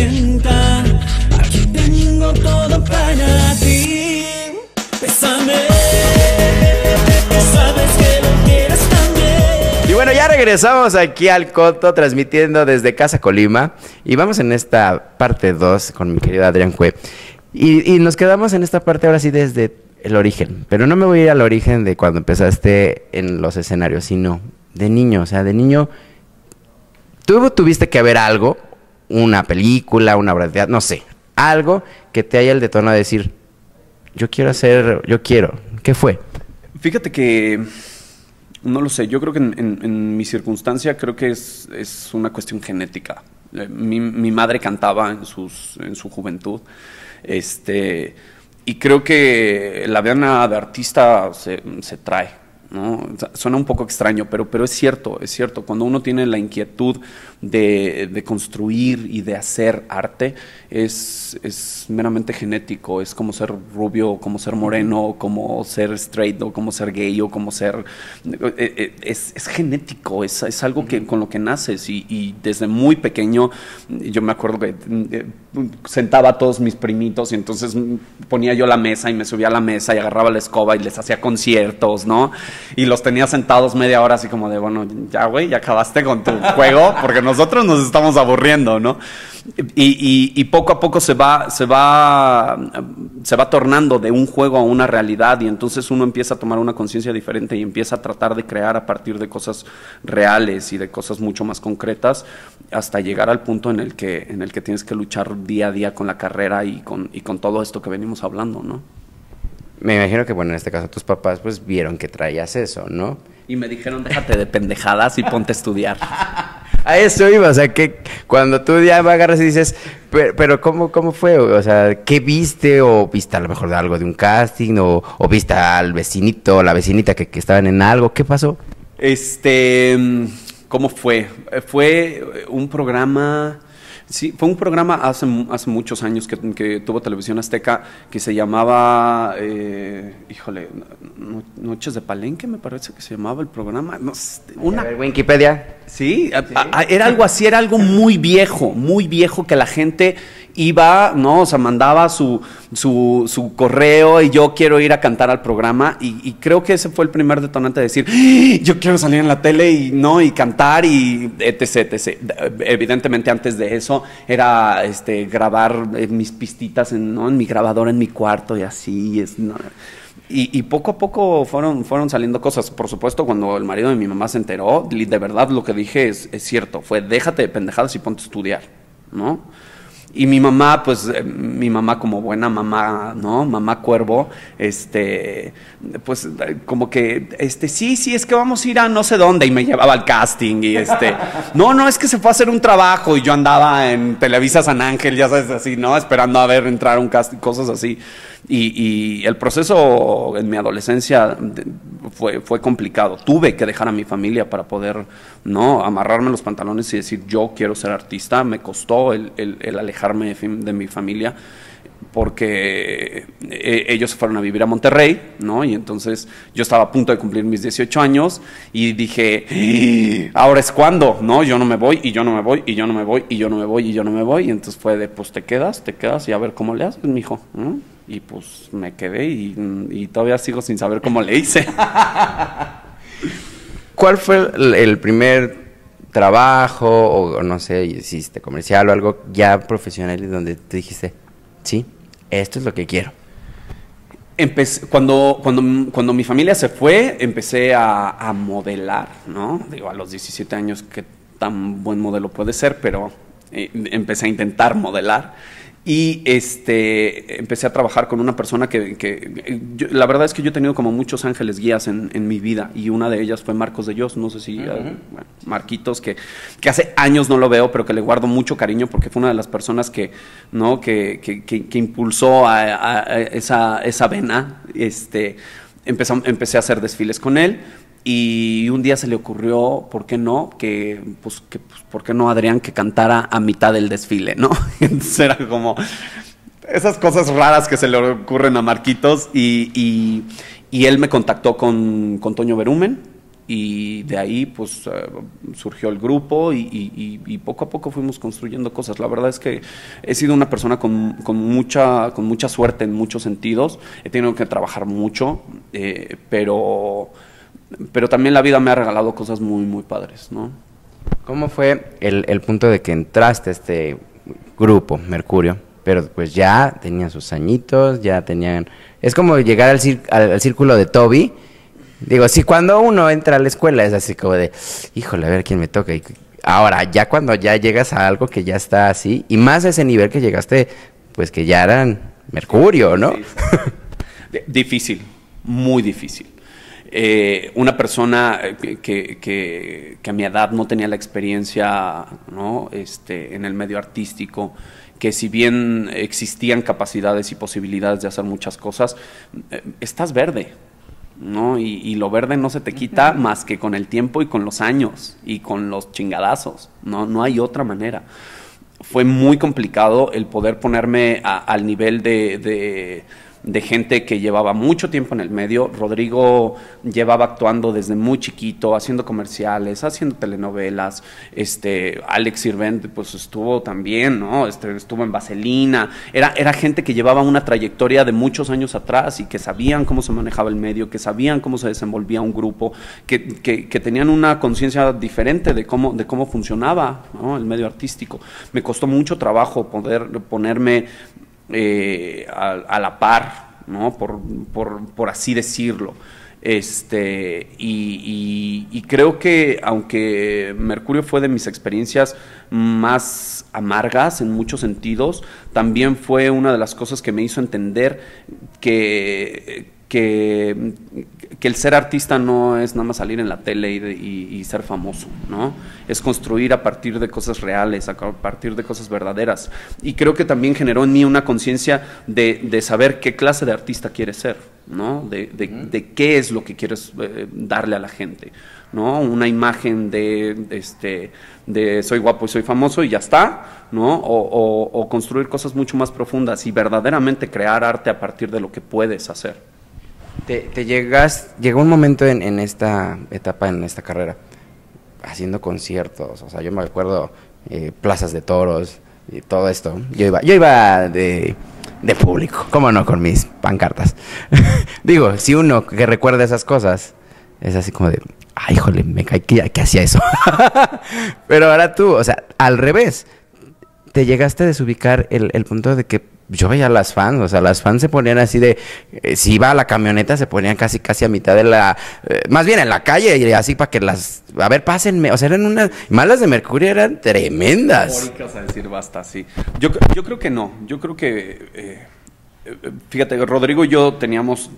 sienta. Aquí tengo todo para ti. Bésame, sabes que lo quieres también. Y bueno, ya regresamos aquí al Coto, transmitiendo desde Casa Colima. Y vamos en esta parte 2 con mi querido Adrián Cue. Y nos quedamos en esta parte ahora sí desde el origen. Pero no me voy a ir al origen de cuando empezaste en los escenarios, sino de niño. O sea, de niño, tú tuviste que ver algo, una película, una obra de teatro, no sé, algo que te haya el detonado de decir, yo quiero hacer, yo quiero. ¿Qué fue? Fíjate que no lo sé, yo creo que en mi circunstancia creo que es una cuestión genética. Mi madre cantaba en su juventud, y creo que la vena de artista se trae, ¿no? Suena un poco extraño, pero es cierto, es cierto. Cuando uno tiene la inquietud de construir y de hacer arte, es meramente genético. Es como ser rubio, o como ser moreno, como ser straight, o como ser gay, o como ser... Es genético, es algo con lo que naces. Y desde muy pequeño, yo me acuerdo que sentaba a todos mis primitos y entonces ponía yo la mesa y me subía a la mesa y agarraba la escoba y les hacía conciertos, ¿no? Y los tenía sentados media hora así como de, bueno, ya güey, ya acabaste con tu juego porque nosotros nos estamos aburriendo, ¿no? Y poco a poco se va tornando de un juego a una realidad, y entonces uno empieza a tomar una conciencia diferente y empieza a tratar de crear a partir de cosas reales y de cosas mucho más concretas, hasta llegar al punto en el que tienes que luchar día a día con la carrera y con todo esto que venimos hablando, ¿no? Me imagino que, bueno, en este caso tus papás pues vieron que traías eso, ¿no? Y me dijeron, déjate de pendejadas y ponte a estudiar. A eso iba, o sea, que cuando tú ya agarras y dices, pero ¿cómo fue? O sea, ¿qué viste? ¿O viste a lo mejor de algo de un casting? ¿O viste al vecinito, la vecinita que estaban en algo? ¿Qué pasó? ¿Cómo fue? Fue un programa... Sí, fue un programa hace muchos años que tuvo Televisión Azteca, que se llamaba, Noches de Palenque, me parece que se llamaba el programa. No sé, A ver, Wikipedia. Sí, era algo así, era algo muy viejo que la gente iba, ¿no? O sea, mandaba su correo y yo quiero ir a cantar al programa, y creo que ese fue el primer detonante de decir, yo quiero salir en la tele y cantar y etc. Evidentemente antes de eso era grabar mis pistitas en mi grabadora en mi cuarto y así, ¿no? Y poco a poco fueron saliendo cosas. Por supuesto, cuando el marido de mi mamá se enteró, de verdad lo que dije es cierto, fue déjate de pendejadas y ponte a estudiar, ¿no? Y mi mamá, pues, mi mamá como buena mamá, ¿no? Mamá cuervo, pues, como que, sí, es que vamos a ir a no sé dónde, y me llevaba al casting, y no, es que se fue a hacer un trabajo, y yo andaba en Televisa San Ángel, ya sabes, así, ¿no? Esperando a ver entrar un casting, cosas así. Y el proceso en mi adolescencia fue complicado. Tuve que dejar a mi familia para poder, ¿no? Amarrarme los pantalones y decir, yo quiero ser artista. Me costó el alejarme de mi familia, porque ellos se fueron a vivir a Monterrey, ¿no? Y entonces yo estaba a punto de cumplir mis 18 años y dije, ahora es cuando, ¿no? Yo no me voy, y yo no me voy, y yo no me voy, y yo no me voy, y yo no me voy. Y entonces fue de, pues te quedas y a ver cómo le haces, mijo, ¿no? Y pues me quedé y todavía sigo sin saber cómo le hice. ¿Cuál fue el primer trabajo, o no sé, hiciste comercial o algo ya profesional y donde te dijiste, sí, esto es lo que quiero? Cuando mi familia se fue, empecé a modelar, ¿no? Digo, a los 17 años, qué tan buen modelo puede ser, pero empecé a intentar modelar. Y empecé a trabajar con una persona la verdad es que yo he tenido como muchos ángeles guías en mi vida, y una de ellas fue Marcos de Dios, no sé si, bueno, Marquitos, que hace años no lo veo, pero que le guardo mucho cariño, porque fue una de las personas que impulsó a esa vena. Empecé a hacer desfiles con él. Y un día se le ocurrió, ¿por qué no? ¿Por qué no Adrián que cantara a mitad del desfile, ¿no? Entonces era como esas cosas raras que se le ocurren a Marquitos, y él me contactó con Toño Berumen, Y de ahí pues surgió el grupo y poco a poco fuimos construyendo cosas. La verdad es que he sido una persona con mucha suerte en muchos sentidos. He tenido que trabajar mucho, pero también la vida me ha regalado cosas muy padres, ¿no? ¿Cómo fue el punto de que entraste a este grupo, Mercurio? Pero pues ya tenían sus añitos, ya tenían... Es como llegar al círculo de Toby. Digo, sí, cuando uno entra a la escuela es así como de, híjole, a ver quién me toca. Y ahora, ya cuando ya llegas a algo que ya está así, y más a ese nivel que llegaste, pues que ya eran Mercurio, ¿no? Sí. Difícil, muy difícil. Una persona que a mi edad no tenía la experiencia, ¿no? En el medio artístico, que si bien existían capacidades y posibilidades de hacer muchas cosas, estás verde, ¿no? Y lo verde no se te quita más que con el tiempo y con los años y con los chingadazos, no hay otra manera. Fue muy complicado el poder ponerme al nivel de gente que llevaba mucho tiempo en el medio. Rodrigo llevaba actuando desde muy chiquito, haciendo comerciales, haciendo telenovelas. Alex Sirvent pues estuvo también, ¿no? Estuvo en Vaselina. Era gente que llevaba una trayectoria de muchos años atrás y que sabían cómo se manejaba el medio, que sabían cómo se desenvolvía un grupo, que tenían una conciencia diferente de cómo funcionaba, ¿no? El medio artístico. Me costó mucho trabajo poder ponerme a la par, ¿no? Por así decirlo. Y creo que aunque Mercurio fue de mis experiencias más amargas en muchos sentidos, también fue una de las cosas que me hizo entender que el ser artista no es nada más salir en la tele y ser famoso, ¿no? Es construir a partir de cosas reales, a partir de cosas verdaderas. Y creo que también generó en mí una conciencia de saber qué clase de artista quieres ser, ¿no? De qué es lo que quieres darle a la gente, ¿no? Una imagen de soy guapo y soy famoso y ya está, ¿no? O construir cosas mucho más profundas y verdaderamente crear arte a partir de lo que puedes hacer. Llegó un momento en esta etapa, en esta carrera, haciendo conciertos, o sea, yo me acuerdo plazas de toros y todo esto. Yo iba de público, cómo no, con mis pancartas. Digo, si uno que recuerda esas cosas, es así como de, ay, híjole, me caí que hacía eso. Pero ahora tú, o sea, al revés, te llegaste a desubicar el punto de que yo veía a las fans, o sea, las fans se ponían así de, si iba a la camioneta se ponían casi a mitad de la, más bien en la calle y así para que a ver, pásenme, o sea, eran unas, más las de Mercurio eran tremendas. A decir basta, sí. Yo creo que no, yo creo que, fíjate, Rodrigo y yo teníamos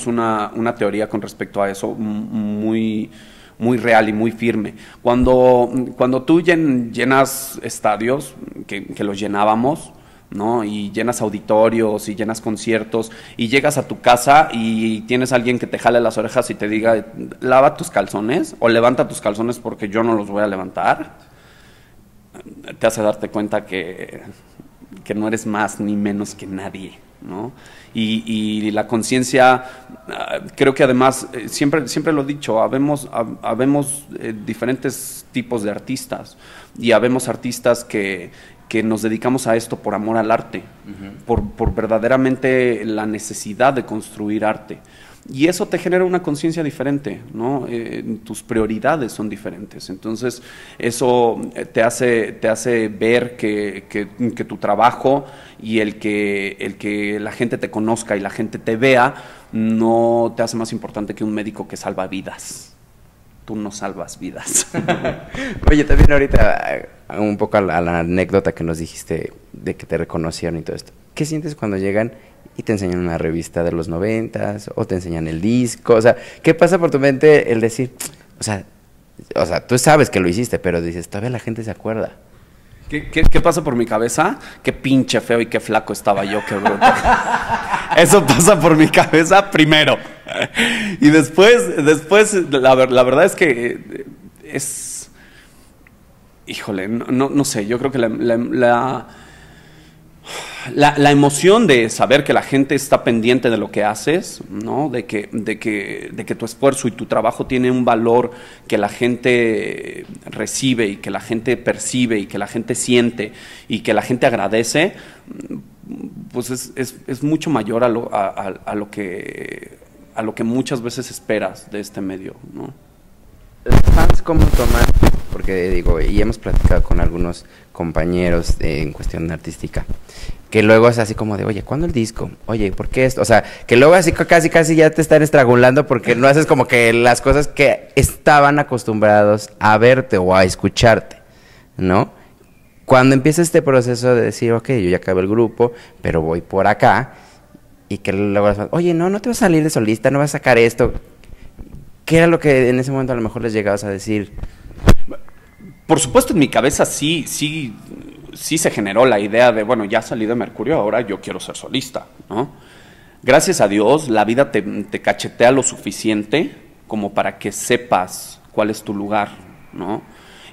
una teoría con respecto a eso muy real y muy firme. Cuando tú llenas estadios, que los llenábamos, ¿no? Y llenas auditorios y llenas conciertos y llegas a tu casa y tienes a alguien que te jale las orejas y te diga, lava tus calzones o levanta tus calzones porque yo no los voy a levantar, te hace darte cuenta que no eres más ni menos que nadie, ¿no? Y la conciencia, creo que además, siempre lo he dicho, habemos diferentes tipos de artistas y habemos artistas que nos dedicamos a esto por amor al arte, por verdaderamente la necesidad de construir arte. Y eso te genera una conciencia diferente, ¿no? Tus prioridades son diferentes. Entonces, eso te hace ver que tu trabajo y el que la gente te conozca y la gente te vea no te hace más importante que un médico que salva vidas. Tú no salvas vidas. Oye, también ahorita un poco a la anécdota que nos dijiste de que te reconocieron y todo esto. ¿Qué sientes cuando llegan y te enseñan una revista de los 90s o te enseñan el disco? O sea, ¿qué pasa por tu mente el decir, o sea, tú sabes que lo hiciste, pero dices, todavía la gente se acuerda? ¿Qué pasa por mi cabeza? Qué pinche feo y qué flaco estaba yo, qué bruto. Eso pasa por mi cabeza primero. Y después la verdad es que es... Híjole, no sé, yo creo que la emoción de saber que la gente está pendiente de lo que haces, ¿no? De que tu esfuerzo y tu trabajo tiene un valor que la gente recibe y que la gente percibe y que la gente siente y que la gente agradece, pues es mucho mayor a lo que muchas veces esperas de este medio, ¿no? ¿Los fans cómo toman? Porque digo, y hemos platicado con algunos compañeros en cuestión artística, que luego es así como de, oye, ¿cuándo el disco? Oye, ¿por qué esto? O sea, que luego así casi ya te están estrangulando porque no haces como que las cosas que estaban acostumbrados a verte o a escucharte, ¿no? Cuando empieza este proceso de decir, ok, yo ya acabé el grupo, pero voy por acá, y que luego, oye, no te vas a salir de solista, no vas a sacar esto. ¿Qué era lo que en ese momento a lo mejor les llegabas a decir? Por supuesto, en mi cabeza sí se generó la idea de, bueno, ya salí de Mercurio, ahora yo quiero ser solista, ¿no? Gracias a Dios, la vida te cachetea lo suficiente como para que sepas cuál es tu lugar, ¿no?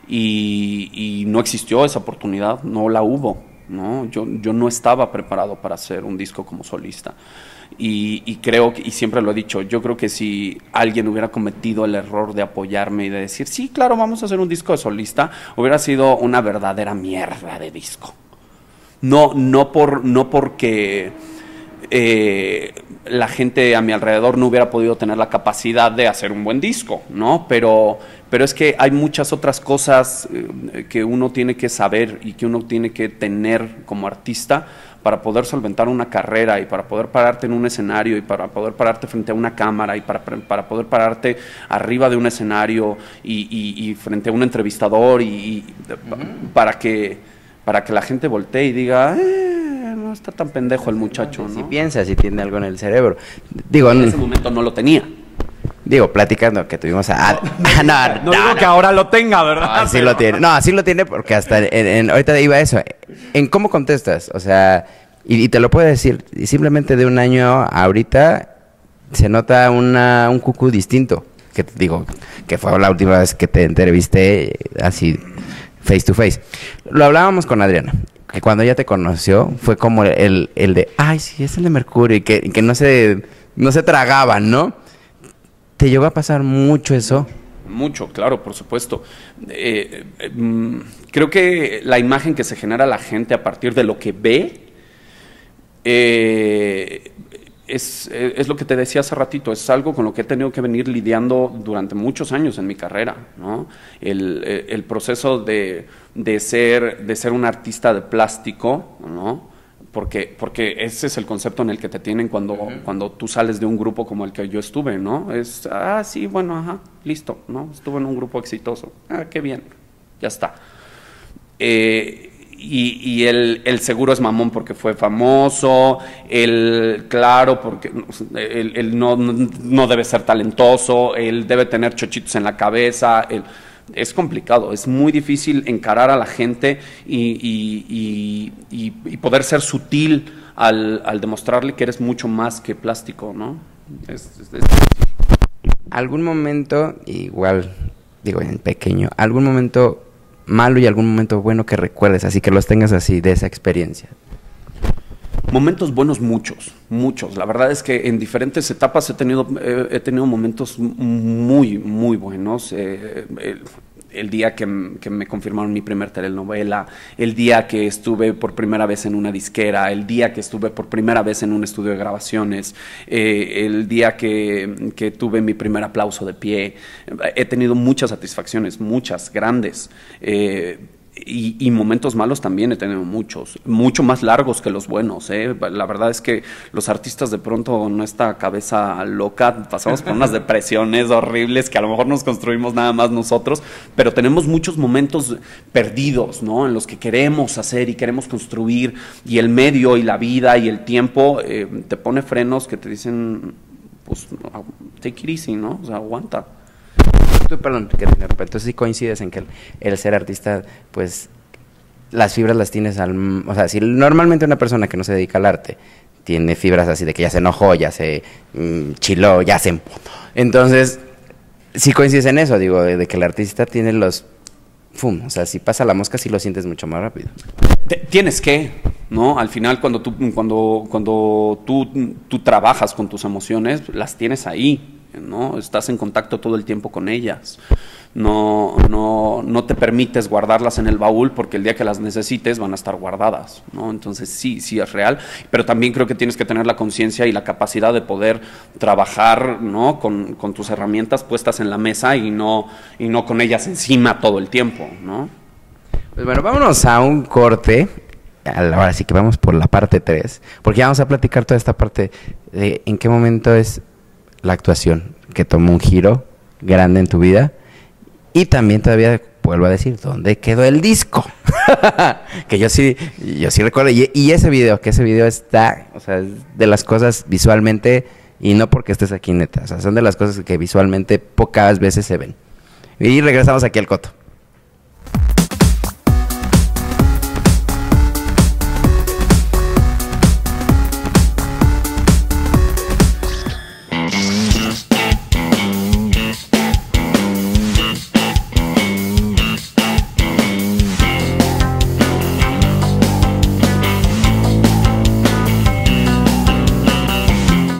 Y no existió esa oportunidad, no la hubo, ¿no? Yo no estaba preparado para hacer un disco como solista. Y creo, y siempre lo he dicho, yo creo que si alguien hubiera cometido el error de apoyarme y de decir, sí, claro, vamos a hacer un disco de solista, hubiera sido una verdadera mierda de disco. No porque la gente a mi alrededor no hubiera podido tener la capacidad de hacer un buen disco, ¿no? Pero es que hay muchas otras cosas que uno tiene que saber y que uno tiene que tener como artista para poder solventar una carrera y para poder pararte en un escenario y para poder pararte frente a una cámara y para poder pararte arriba de un escenario y frente a un entrevistador para que la gente voltee y diga, no está tan pendejo el muchacho, ¿no? Si piensa, si tiene algo en el cerebro. Digo, en ese momento no lo tenía. Digo, platicando que tuvimos No digo que ahora lo tenga, ¿verdad? No, sí lo tiene. No, sí lo tiene porque hasta ahorita iba eso. En cómo contestas, o sea, y te lo puedo decir, y simplemente de un año a ahorita se nota un cucú distinto. Que te digo, que fue la última vez que te entrevisté así, face to face. Lo hablábamos con Adriana, que cuando ella te conoció fue como el de, ay, sí, es el de Mercurio, y que no se tragaban, ¿no? ¿Te llegó a pasar mucho eso? Mucho, claro, por supuesto. Creo que la imagen que se genera la gente a partir de lo que ve es lo que te decía hace ratito, es algo con lo que he tenido que venir lidiando durante muchos años en mi carrera, ¿no? El proceso de ser un artista de plástico, ¿no? Porque ese es el concepto en el que te tienen cuando tú sales de un grupo como el que yo estuve, ¿no? Es, sí, bueno, ajá, listo, ¿no? Estuve en un grupo exitoso, qué bien, ya está. Y el seguro es mamón porque fue famoso, claro, porque él no debe ser talentoso, él debe tener chochitos en la cabeza, es complicado, es muy difícil encarar a la gente y poder ser sutil al demostrarle que eres mucho más que plástico, ¿no? Es difícil. ¿Algún momento, igual, digo en pequeño, algún momento malo y algún momento bueno que recuerdes, así que los tengas así de esa experiencia? Momentos buenos, muchos. La verdad es que en diferentes etapas he tenido momentos muy, muy buenos. El día que me confirmaron mi primer telenovela, el día que estuve por primera vez en una disquera, el día que estuve por primera vez en un estudio de grabaciones, el día que tuve mi primer aplauso de pie. He tenido muchas satisfacciones, muchas, grandes. Y momentos malos también he tenido muchos, mucho más largos que los buenos, ¿eh? La verdad es que los artistas de pronto en esta cabeza loca pasamos por unas depresiones horribles que a lo mejor nos construimos nada más nosotros, pero tenemos muchos momentos perdidos, ¿no? En los que queremos hacer y queremos construir, y el medio y la vida y el tiempo te pone frenos que te dicen, pues, take it easy, ¿no? O sea, aguanta. Perdón, que te interrumpa. Entonces sí coincides en que el ser artista, pues las fibras las tienes o sea, si normalmente una persona que no se dedica al arte tiene fibras así de que ya se enojó, ya se chiló, ya se emputó. Entonces, sí coincides en eso, digo, de que el artista tiene o sea, si pasa la mosca sí lo sientes mucho más rápido. Tienes que, ¿no? Al final, cuando tú trabajas con tus emociones, las tienes ahí, ¿no? Estás en contacto todo el tiempo con ellas. No te permites guardarlas en el baúl porque el día que las necesites van a estar guardadas, ¿no? Entonces sí es real, pero también creo que tienes que tener la conciencia y la capacidad de poder trabajar, ¿no? con tus herramientas puestas en la mesa y no con ellas encima todo el tiempo, ¿no? Pues bueno, vámonos a un corte. Ahora sí que vamos por la parte 3, porque ya vamos a platicar toda esta parte de en qué momento es la actuación que tomó un giro grande en tu vida. Y también todavía vuelvo a decir, ¿dónde quedó el disco? Que yo sí recuerdo. Y ese video está, o sea, es de las cosas visualmente, y no porque estés aquí neta, o sea, son de las cosas que visualmente pocas veces se ven. Y regresamos aquí al Coto.